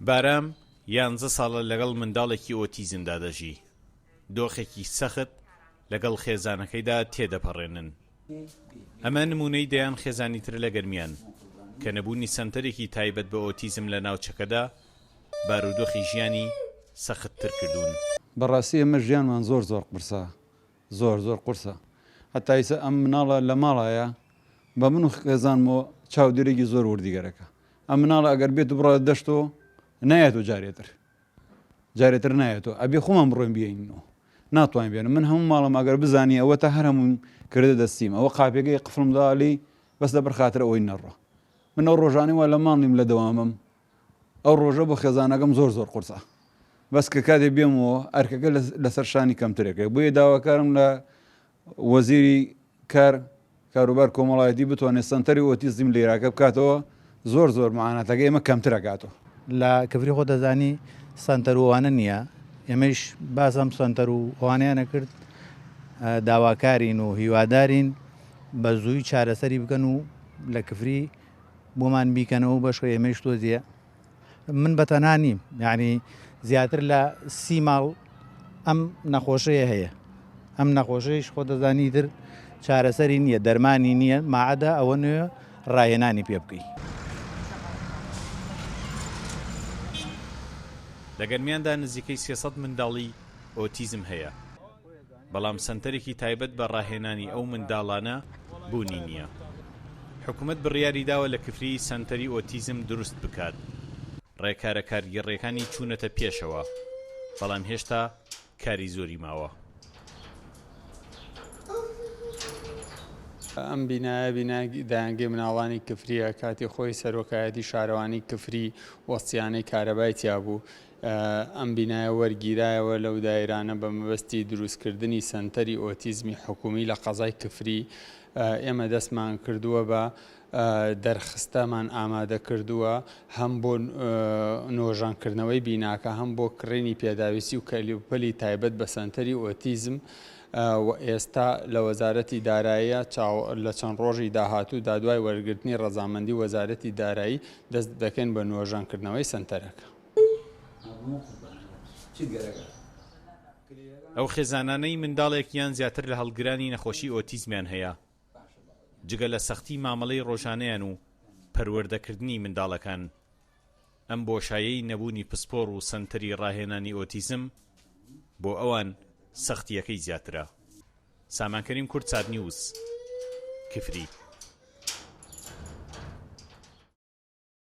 بارام 11 ساڵە لەگەڵ منداڵێکی ئۆتیزمدا دەژی. دۆخێکی سەخت لەگەڵ خێزانەکەیدا تێدەپەڕێنن. ئەمە نمونەی دەیان خێزانی تر لە گەرمیان کە نەبوونی سەنتەرێکی تایبەت بە ئۆتیزم لە ناوچەکەدا بارودۆخی ژیانی سەختتر کردوون. بەڕاستی ئەمە ژیانمان زۆر قورسە، زۆر قورسە. هەتا ئیسا ئەم مناڵە لە ماڵایە بە من و خێزانمەوە چاودێرێکی زۆر وردیگەرەکە. ئەم مناڵە ئەگەر بێت و بڕە دەشتەوە نایەتەوە جارێتر نایەتەوە. ئەبێ خۆمان بڕۆین بیەینەوە، ناتوانین بێنم. من هەموو ماڵم ئەگەر بزانی ئەوە تا هەر هەموو کردە دەستیم، ئەوە قاپێکەی قفڵمداڵی بەس لەبەر خاتر ئەوەی نەڕە. من ئەو ڕۆژانەی وا لە ماڵیم لە دەوامم، ئەو ڕۆژە بۆ خێزانەکەم زۆر قورسە. بەس کە کاتێ بێمەوە ئەرکەکە لەسەر شانی کەمترەکەی بۆیە داواکارم لە وەزیری کاروبار کۆمەڵایەتی بتوانێت سەنتەری ئۆتیزم لە عێراق بکاتەوە، زۆر معاناتەکە ئێمە کەمتر ئەکاتەوە. لە کەفری خۆ دەزانی سەنتەر وانە نییە، ئێمەش باسم سەنتەر و ئەوانیانە کرد، داواکارین و هیوادارین بە زووی چارەسەری بکەن و لە کفری بۆمان بیکەنەوە بەشە ئێمەش تۆزیە. من بەتەنها نیم، یعنی زیاتر لە 30 ماڵ ئەم نەخۆشەیە هەیە. ئەم نەخۆشەیش خۆ دەزانی تر چارەسەری نییە، دەرمانی نییە، ماعەدا ئەوە نوێ ڕاهێنانی پێ بکەی. لە گەرمیاندا نزیکەی 300 منداڵی ئۆتیزم هەیە، بەڵام سەنتەرێکی تایبەت بە ڕاهێنانی ئەو منداڵانە بوونی نییە. حکوومەت بڕیاری داوە لە کفری سەنتەری ئۆتیزم دروست بکات. ڕێکارە کارگیڕیەکانی چوونەتە پێشەوە، بەڵام هێشتا کاری زۆری ماوە. ئەم بینایە داهەنگی مناڵانی کفریە کاتی خۆی سەرۆکایەتی شارەوانی کفری وەستیانەی کارەبای تیا بوو. ئەم بینایە وەرگیرایەوە لەو دایرانە بە مەبەستی دروستکردنی سەنتەری ئۆتیزمی حکومی لە قەزای کفری. ئێمە دەستمان کردووە بە دەرخستەمان ئامادە کردووە هەم بۆ نۆژانکردنەوەی بیناکە، هەم بۆ کڕێنی پێداویستی و کەلیوپەلی تایبەت بە سەنتەری ئۆتیزم. و ئێستا لە وەزارەتی داراییە لە چەند ڕۆژی داهاتوودا دوای وەرگرتنی ڕەزامەندی وەزارەتی دارایی دەست دەکەین بە نۆژانکردنەوەی سەنتەرەکە. ئەو خێزانانەی منداڵێک یان زیاتر لە هەڵگرانی نەخۆشی ئۆتیزمیان هەیە، جگە لە سەختی مامەڵەی ڕۆژانەیان و پەروەردەکردنی منداڵەکان، ئەم بۆشایەی نەبوونی پسپۆڕ و سەنتەری ڕاهێنانی ئۆتیزم بۆ ئەوان سەختیەکەی زیاترە. سامانکەریم کورد، چاد نیوز، کفری.